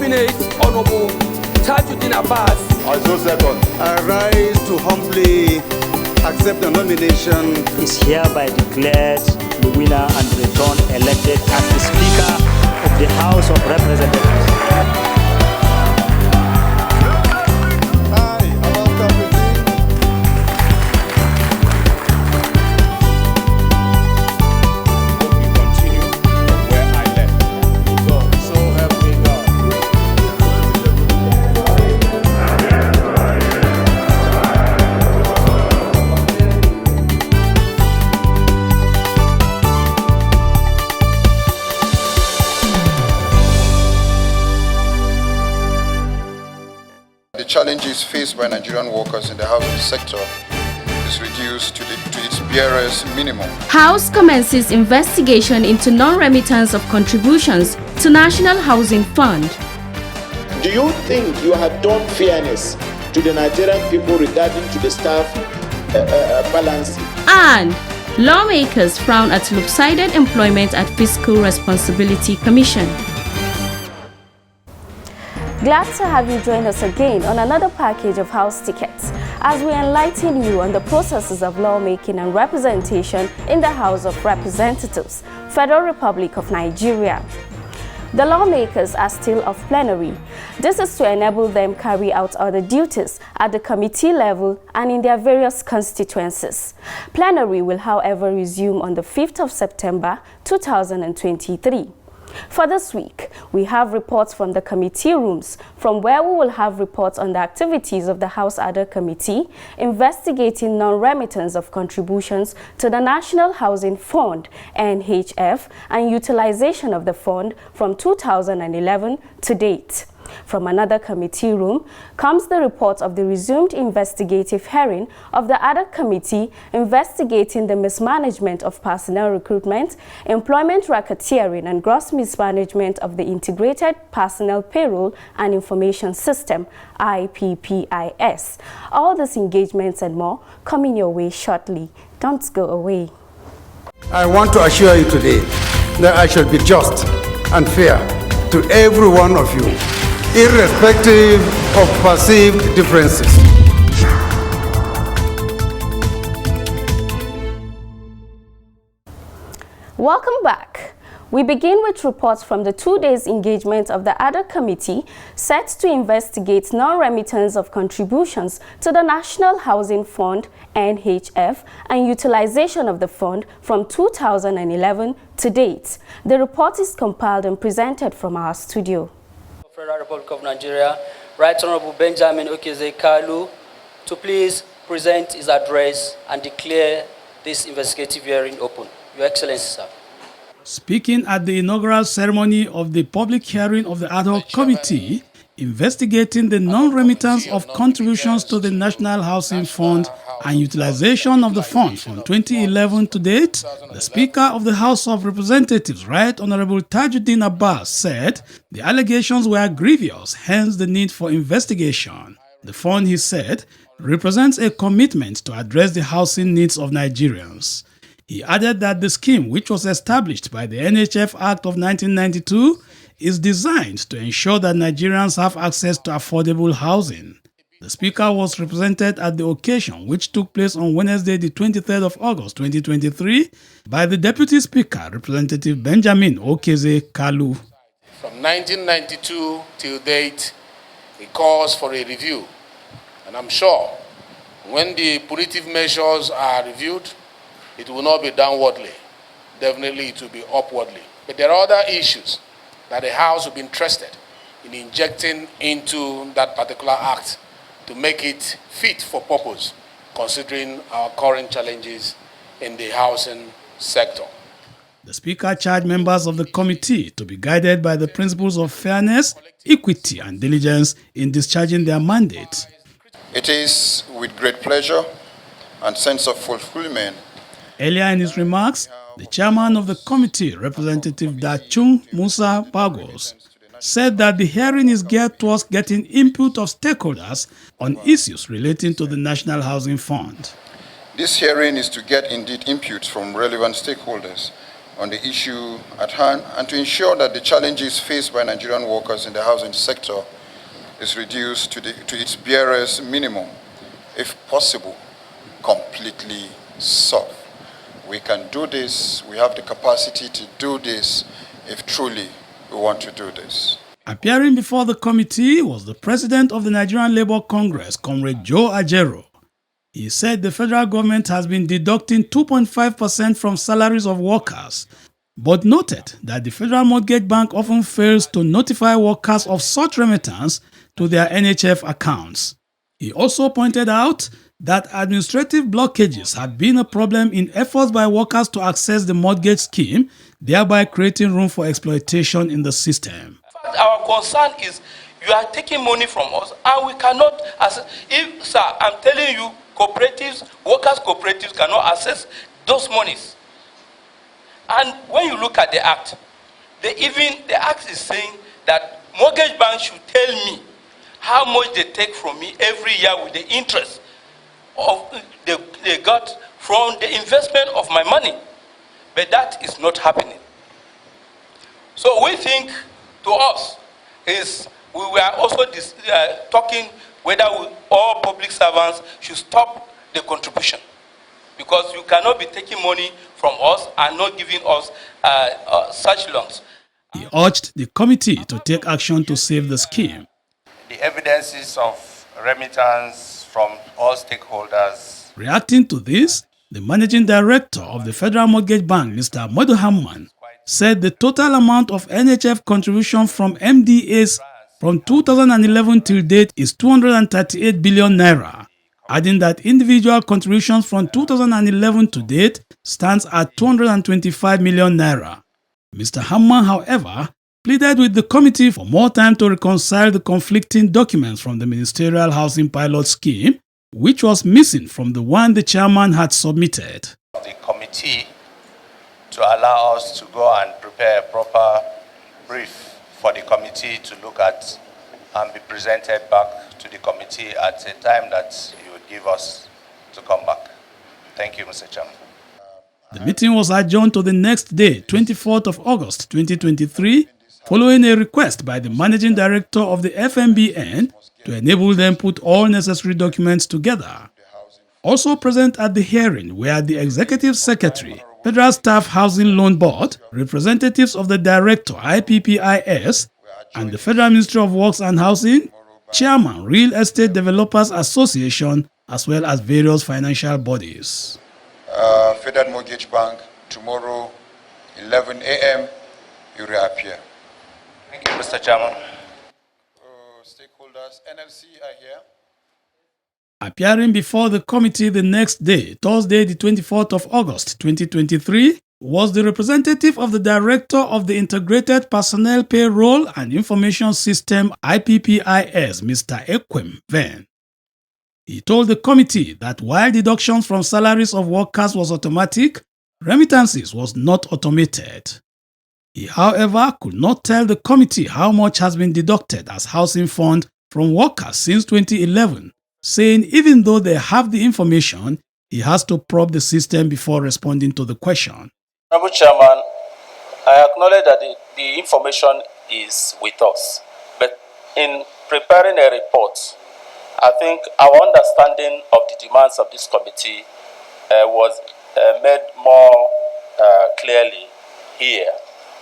nominate Honorable Tajuddin Abbas. I so second. I rise to humbly accept the nomination. Is hereby declared the winner and returned elected as the Speaker of the House of Representatives. The challenges faced by Nigerian workers in the housing sector is reduced to its barest minimum. House commences investigation into non-remittance of contributions to National Housing Fund. Do you think you have done fairness to the Nigerian people regarding to the staff balancing? And lawmakers frown at lopsided employment at Fiscal Responsibility Commission. Glad to have you join us again on another package of House Tickets as we enlighten you on the processes of lawmaking and representation in the House of Representatives, Federal Republic of Nigeria. The lawmakers are still off plenary. This is to enable them carry out other duties at the committee level and in their various constituencies. Plenary will, however, resume on the 5th of September 2023. For this week, we have reports from the committee rooms, from where we will have reports on the activities of the House ad-hoc Committee investigating non-remittance of contributions to the National Housing Fund, NHF, and utilization of the fund from 2011 to date. From another committee room comes the report of the resumed investigative hearing of the ad-hoc committee investigating the mismanagement of personnel recruitment, employment racketeering, and gross mismanagement of the integrated personnel payroll and information system, IPPIS. All these engagements and more coming your way shortly. Don't go away. I want to assure you today that I shall be just and fair to every one of you, irrespective of perceived differences. Welcome back. We begin with reports from the 2 days engagement of the ad-hoc committee set to investigate non-remittance of contributions to the National Housing Fund, NHF, and utilization of the fund from 2011 to date. The report is compiled and presented from our studio. Federal Republic of Nigeria, Right Honorable Benjamin Okeze Kalu, to please present his address and declare this investigative hearing open. Your Excellency, sir. Speaking at the inaugural ceremony of the public hearing of the ad hoc committee investigating the non-remittance of contributions to the National Housing Fund and utilization of the fund from 2011 to date, the Speaker of the House of Representatives, Right Honorable Tajuddin Abbas, said the allegations were grievous, hence the need for investigation. The fund, he said, represents a commitment to address the housing needs of Nigerians. He added that the scheme, which was established by the NHF Act of 1992, is designed to ensure that Nigerians have access to affordable housing. The Speaker was represented at the occasion, which took place on Wednesday, the 23rd of August 2023, by the Deputy Speaker, Representative Benjamin Okeze Kalu. From 1992 till date, it calls for a review. And I'm sure when the punitive measures are reviewed, it will not be downwardly. Definitely it will be upwardly. But there are other issues that the House will be interested in injecting into that particular act to make it fit for purpose, considering our current challenges in the housing sector. The Speaker charged members of the committee to be guided by the principles of fairness, equity, and diligence in discharging their mandate. It is with great pleasure and sense of fulfillment. Earlier in his remarks, the chairman of the committee, Representative Dachung Musa Bagos, said that the hearing is geared towards getting input of stakeholders on issues relating to the National Housing Fund. This hearing is to get indeed input from relevant stakeholders on the issue at hand and to ensure that the challenges faced by Nigerian workers in the housing sector is reduced to its barest minimum, if possible, completely solved. We can do this, we have the capacity to do this if truly we want to do this. Appearing before the committee was the president of the Nigerian Labour Congress, Comrade Joe Ajero. He said the federal government has been deducting 2.5% from salaries of workers, but noted that the Federal Mortgage Bank often fails to notify workers of such remittance to their NHF accounts. He also pointed out that administrative blockages have been a problem in efforts by workers to access the mortgage scheme, thereby creating room for exploitation in the system. Our concern is you are taking money from us and we cannot, if, sir, I'm telling you, cooperatives, workers' cooperatives cannot access those monies. And when you look at the act, the act is saying that mortgage banks should tell me how much they take from me every year with the interest of they got from the investment of my money. But that is not happening. So we think to us is we were also talking whether all public servants should stop the contribution, because you cannot be taking money from us and not giving us such loans. He urged the committee to take action to save the scheme. The evidences of remittance from all stakeholders. Reacting to this, the managing director of the Federal Mortgage Bank, Mr. Nat'l, said the total amount of NHF contribution from MDAs from 2011 till date is 238 billion naira, adding that individual contributions from 2011 to date stands at 225 million naira. Mr. Hamman, however, pleaded with the committee for more time to reconcile the conflicting documents from the Ministerial Housing Pilot Scheme, which was missing from the one the chairman had submitted. The committee to allow us to go and prepare a proper brief for the committee to look at and be presented back to the committee at a time that you would give us to come back. Thank you, Mr. Chairman. The meeting was adjourned to the next day, 24th of August 2023, following a request by the managing director of the FMBN to enable them put all necessary documents together. Also present at the hearing were the Executive Secretary, Federal Staff Housing Loan Board, representatives of the Director IPPIS, and the Federal Ministry of Works and Housing, Chairman Real Estate Developers Association, as well as various financial bodies. Federal Mortgage Bank, tomorrow, 11 a.m., you reappear. Thank you, Mr. Chairman. Stakeholders, NLC are here. Appearing before the committee the next day, Thursday, the 24th of August 2023, was the representative of the Director of the Integrated Personnel Payroll and Information System IPPIS, Mr. Ekwem Venn. He told the committee that while deductions from salaries of workers was automatic, remittances was not automated. He, however, could not tell the committee how much has been deducted as housing fund from workers since 2011, saying even though they have the information, he has to probe the system before responding to the question. Honorable Chairman, I acknowledge that the information is with us, but in preparing a report, I think our understanding of the demands of this committee was made more clearly here.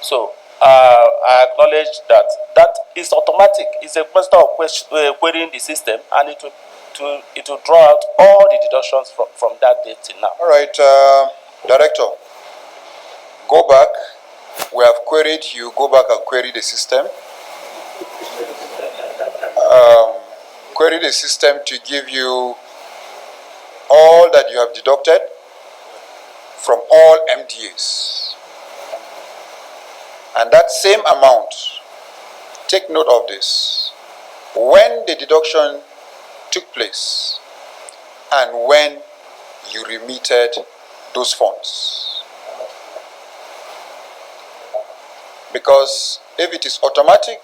So I acknowledge that is automatic. It's a question of querying the system, and it will draw out all the deductions from that date till now. All right, Director, go back. We have queried you. Go back and query the system. Query the system to give you all that you have deducted from all MDAs. And that same amount, take note of this, when the deduction took place and when you remitted those funds. Because if it is automatic,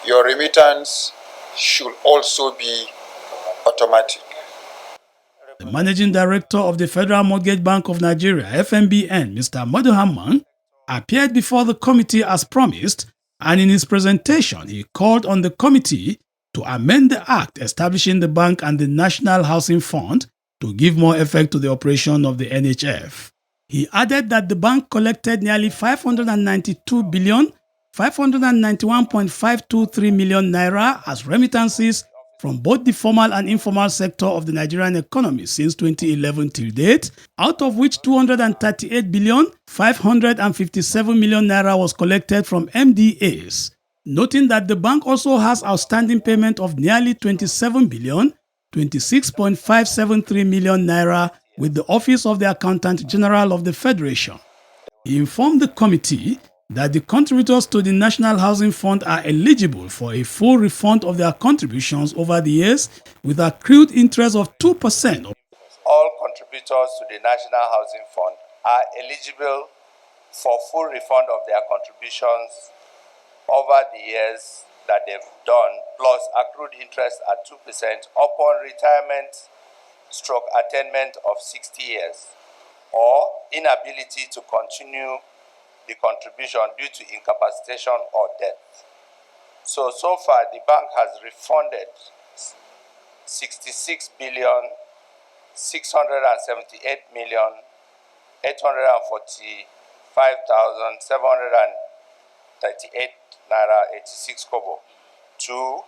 your remittance should also be automatic. The Managing Director of the Federal Mortgage Bank of Nigeria, FMBN, Mr. Nat'l, appeared before the committee as promised, and in his presentation, he called on the committee to amend the act establishing the bank and the National Housing Fund to give more effect to the operation of the NHF. He added that the bank collected nearly 592 billion 591.523 million naira as remittances from both the formal and informal sector of the Nigerian economy since 2011 till date, out of which 238 billion 557 million naira was collected from MDAs, noting that the bank also has outstanding payment of nearly 27 billion 26.573 million naira with the Office of the Accountant General of the Federation. He informed the committee that the contributors to the National Housing Fund are eligible for a full refund of their contributions over the years with accrued interest of 2%. All contributors to the National Housing Fund are eligible for full refund of their contributions over the years that they've done, plus accrued interest at 2% upon retirement/attainment of 60 years, or inability to continue the contribution due to incapacitation or death. So far, the bank has refunded 66 billion 678 million 845,738 naira 86 kobo to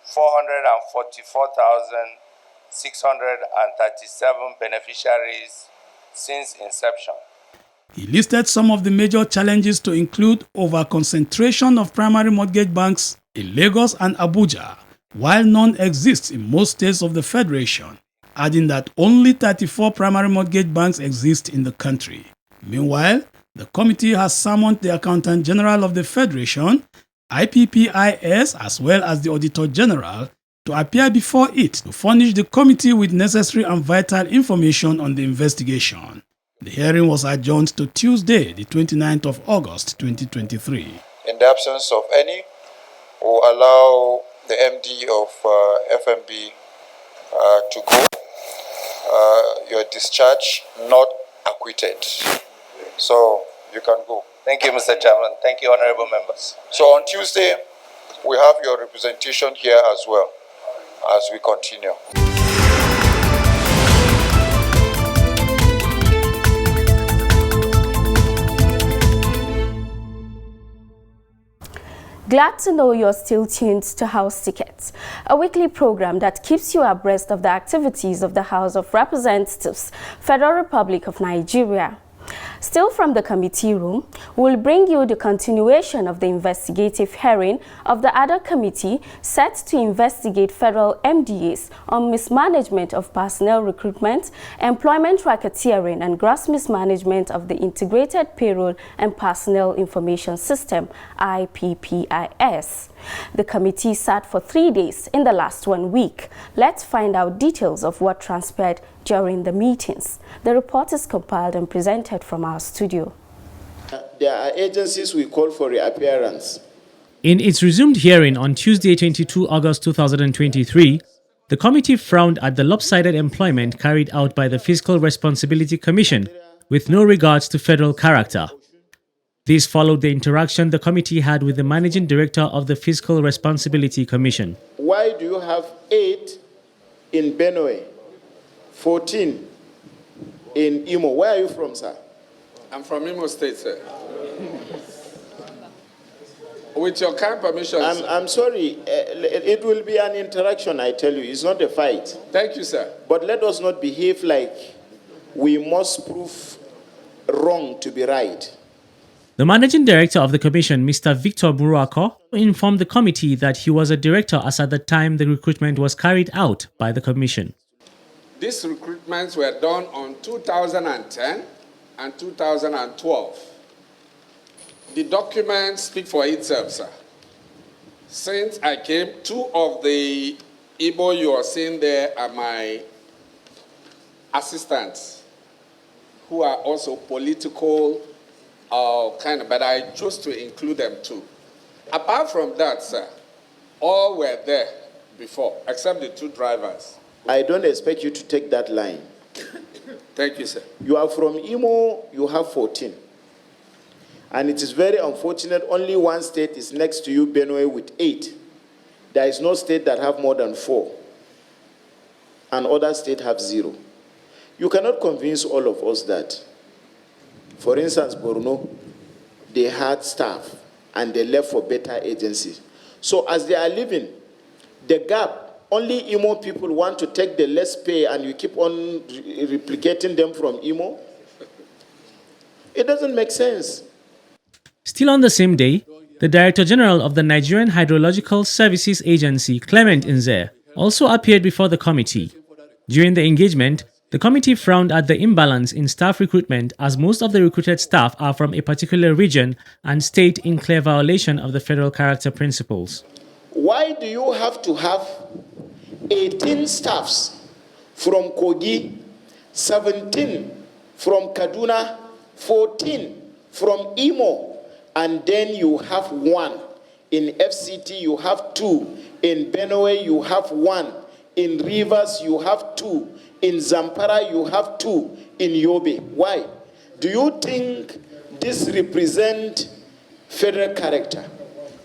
444,637 beneficiaries since inception. He listed some of the major challenges to include over-concentration of primary mortgage banks in Lagos and Abuja, while none exists in most states of the Federation, adding that only 34 primary mortgage banks exist in the country. Meanwhile, the committee has summoned the Accountant General of the Federation, IPPIS, as well as the Auditor General, to appear before it to furnish the committee with necessary and vital information on the investigation. The hearing was adjourned to Tuesday, the 29th of August, 2023. In the absence of any, we'll allow the MD of FMB to go. Your discharge not acquitted. So you can go. Thank you, Mr. Chairman. Thank you, honorable members. So on Tuesday, we have your representation here as well as we continue. Glad to know you're still tuned to House Tickets, a weekly program that keeps you abreast of the activities of the House of Representatives, Federal Republic of Nigeria. Still from the committee room, we'll bring you the continuation of the investigative hearing of the ad-hoc committee set to investigate federal MDAs on mismanagement of personnel recruitment, employment racketeering, and gross mismanagement of the Integrated Payroll and Personnel Information System, IPPIS. The committee sat for 3 days in the last 1 week. Let's find out details of what transpired during the meetings. The report is compiled and presented from our studio. There are agencies we call for reappearance. In its resumed hearing on Tuesday, 22 August 2023, the committee frowned at the lopsided employment carried out by the Fiscal Responsibility Commission with no regards to federal character. This followed the interaction the committee had with the Managing Director of the Fiscal Responsibility Commission. Why do you have 8 in Benue, 14 in Imo? Where are you from, sir? I'm from Imo State, sir. With your kind permission, I'm sorry. It will be an interaction, I tell you. It's not a fight. Thank you, sir. But let us not behave like we must prove wrong to be right. The Managing Director of the Commission, Mr. Victor Buruako, informed the committee that he was a director as at the time the recruitment was carried out by the Commission. These recruitments were done on 2010 and 2012. The documents speak for itself, sir. Since I came, 2 of the Igbo you are seeing there are my assistants, who are also political but I chose to include them too. Apart from that, sir, all were there before, except the 2 drivers. I don't expect you to take that line. Thank you, sir. You are from Imo, you have 14. And it is very unfortunate, only one state is next to you, Benue, with 8. There is no state that have more than 4. And other states have 0. You cannot convince all of us that. For instance, Borno, they had staff and they left for better agencies. So as they are leaving, the gap, only Imo people want to take the less pay and you keep on replicating them from Imo. It doesn't make sense. Still on the same day, the Director General of the Nigerian Hydrological Services Agency, Clement Nze, also appeared before the committee. During the engagement, the committee frowned at the imbalance in staff recruitment as most of the recruited staff are from a particular region and state in clear violation of the federal character principles. Why do you have to have 18 staffs from Kogi, 17 from Kaduna, 14 from Imo, and then you have 1. In FCT you have 2. In Benue you have 1. In Rivers you have 2. In Zamfara you have 2. In Yobe. Why? Do you think this represents federal character?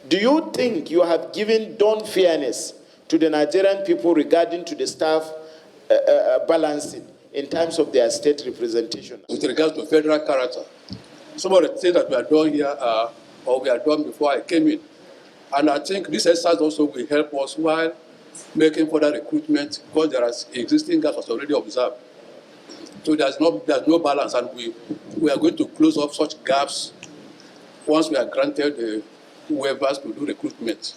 Do you think you have done fairness to the Nigerian people regarding to the staff balancing in terms of their state representation? With regards to federal character, some of the things that we are doing here are, or we are done before I came in. And I think this exercise also will help us while making further recruitment, because there are existing gaps as already observed. So there's no balance, and we are going to close off such gaps once we are granted the waivers to do recruitment.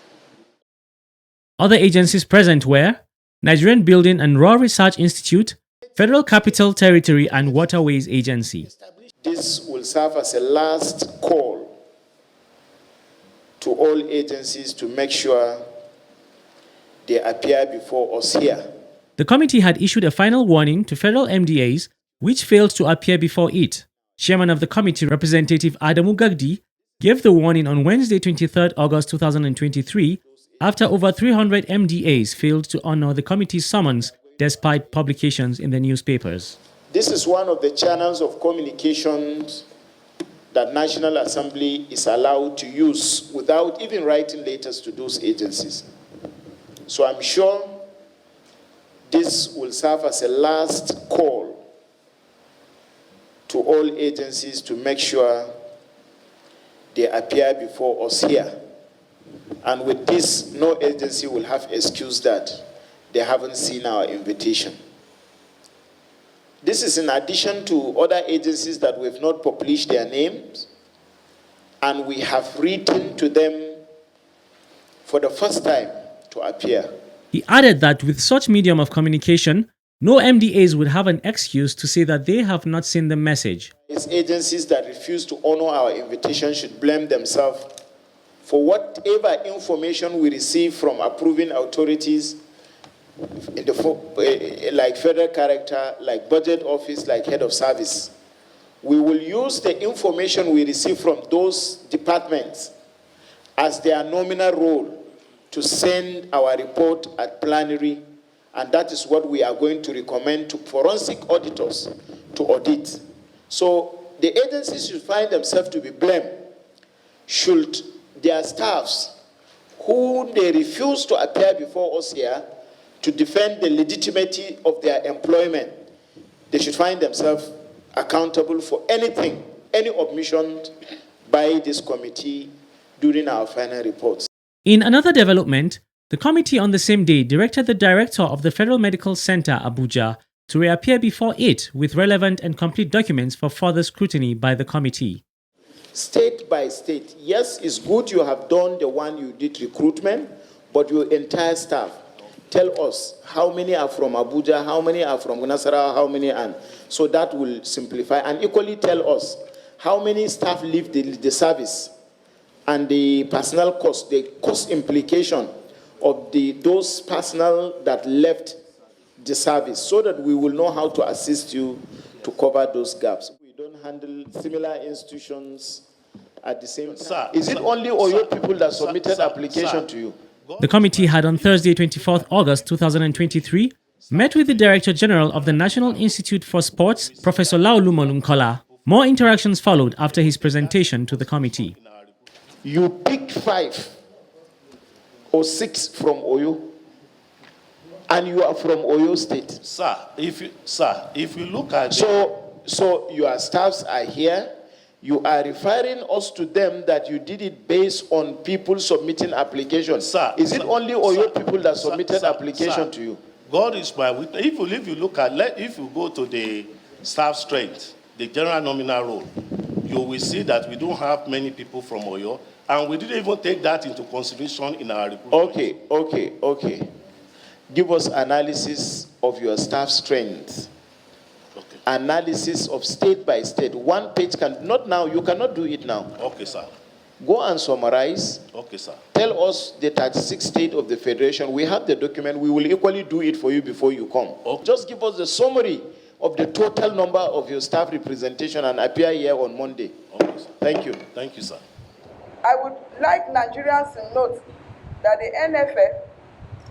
Other agencies present were Nigerian Building and Raw Research Institute, Federal Capital Territory and Waterways Agency. This will serve as a last call to all agencies to make sure they appear before us here. The committee had issued a final warning to federal MDAs which failed to appear before it. Chairman of the committee, Representative Adamu Gagdi, gave the warning on Wednesday, 23rd August 2023, after over 300 MDAs failed to honor the committee's summons despite publications in the newspapers. This is one of the channels of communications that National Assembly is allowed to use without even writing letters to those agencies. So I'm sure this will serve as a last call to all agencies to make sure they appear before us here. And with this, no agency will have excuse that they haven't seen our invitation. This is in addition to other agencies that we've not published their names, and we have written to them for the first time to appear. He added that with such medium of communication, no MDAs would have an excuse to say that they have not seen the message. These agencies that refuse to honor our invitation should blame themselves for whatever information we receive from approving authorities, in the, like federal character, like budget office, like head of service. We will use the information we receive from those departments as their nominal role to send our report at plenary, and that is what we are going to recommend to forensic auditors to audit. So the agencies should find themselves to be blamed should their staffs, who they refuse to appear before us here to defend the legitimacy of their employment, they should find themselves accountable for anything, any omission by this committee during our final reports. In another development, the committee on the same day directed the director of the Federal Medical Center, Abuja, to reappear before it with relevant and complete documents for further scrutiny by the committee. State by state, yes, it's good you have done the one you did recruitment, but your entire staff, tell us how many are from Abuja, how many are from Nasarawa, how many are. So that will simplify, and equally tell us how many staff leave the service and the personnel cost, the cost implication of those personnel that left the service, so that we will know how to assist you to cover those gaps. We don't handle similar institutions at the same time. Is it only Oyo people that submitted application to you? The committee had on Thursday, 24th August 2023, met with the Director General of the National Institute for Sports, Professor Laolu Molunkola. More interactions followed after his presentation to the committee. You picked 5 or 6 from Oyo, and you are from Oyo State. Sir, if you look at So your staffs are here. You are referring us to them that you did it based on people submitting applications. Sir, is it only Oyo people that submitted application to you? God is my witness. If you look at, if you go to the staff strength, the general nominal role, you will see that we don't have many people from Oyo, and we didn't even take that into consideration in our recruitment. Okay. Give us analysis of your staff strength. Okay. Analysis of state by state. One page not now. You cannot do it now. Okay, sir. Go and summarize. Okay, sir. Tell us the 36 states of the federation. We have the document. We will equally do it for you before you come. Okay. Just give us the summary of the total number of your staff representation and appear here on Monday. Okay, sir. Thank you. Thank you, sir. I would like Nigerians to note that the NFF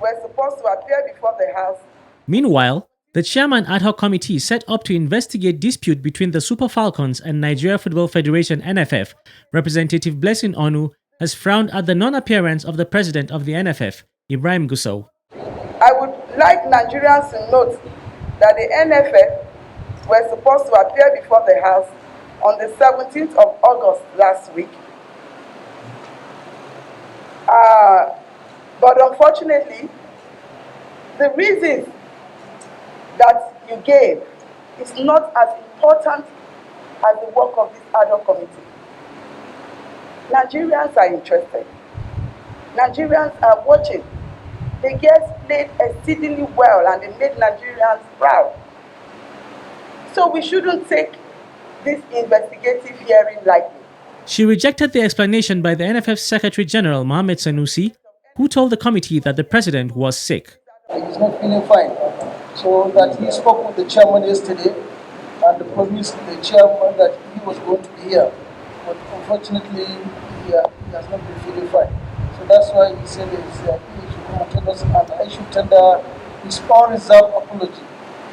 were supposed to appear before the House. Meanwhile, the chairman ad hoc committee set up to investigate dispute between the Super Falcons and Nigeria Football Federation NFF, Representative Blessing Onu, has frowned at the non-appearance of the president of the NFF, Ibrahim Gusau. I would like Nigerians to note that the NFF were supposed to appear before the House on the 17th of August last week. But unfortunately, the reasons that you gave is not as important as the work of this ad hoc committee. Nigerians are interested. Nigerians are watching. The girls played exceedingly well and they made Nigerians proud. So we shouldn't take this investigative hearing lightly. She rejected the explanation by the NFF Secretary General Mohammed Sanusi, who told the committee that the president was sick. He's not feeling fine. So that he spoke with the chairman yesterday and promised the chairman that he was going to be here. But unfortunately, he has not been feeling fine. So that's why he said he should come and tell us, and I should tender his unreserved apology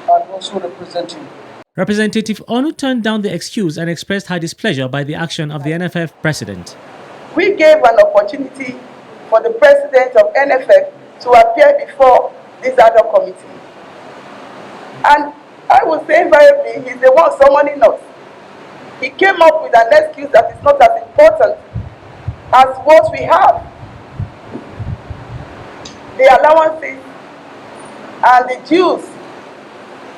and also represent him. Representative Onu turned down the excuse and expressed her displeasure by the action of the NFF president. We gave an opportunity for the president of NFF to appear before this ad hoc committee. And I would say invariably, he's the one summoning us. He came up with an excuse that is not as important as what we have. The allowances and the dues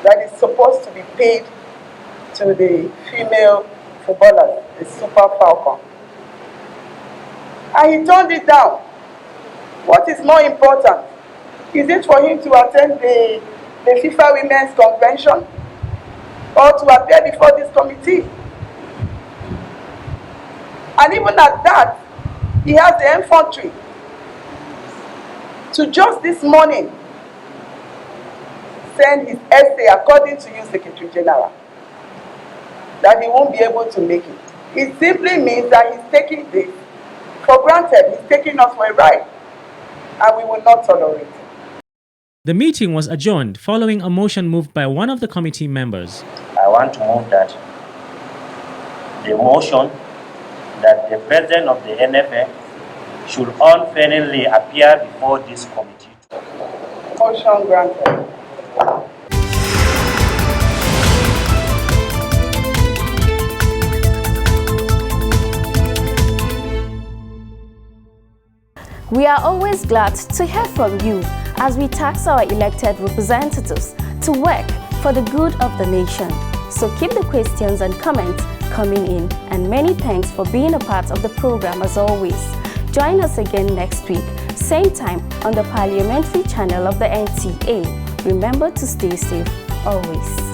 that is supposed to be paid to the female footballers, the Super Falcon. And he turned it down. What is more important? Is it for him to attend the FIFA Women's Convention or to appear before this committee? And even at that, he has the infantry to just this morning send his essay according to you, Secretary General, that he won't be able to make it. It simply means that he's taking this for granted. He's taking us for a ride, and we will not tolerate it. The meeting was adjourned following a motion moved by one of the committee members. I want to move that the motion that the president of the NFF should unfairly appear before this committee. Motion granted. We are always glad to hear from you as we task our elected representatives to work for the good of the nation. So keep the questions and comments coming in, and many thanks for being a part of the program as always. Join us again next week, same time on the parliamentary channel of the NTA. Remember to stay safe always.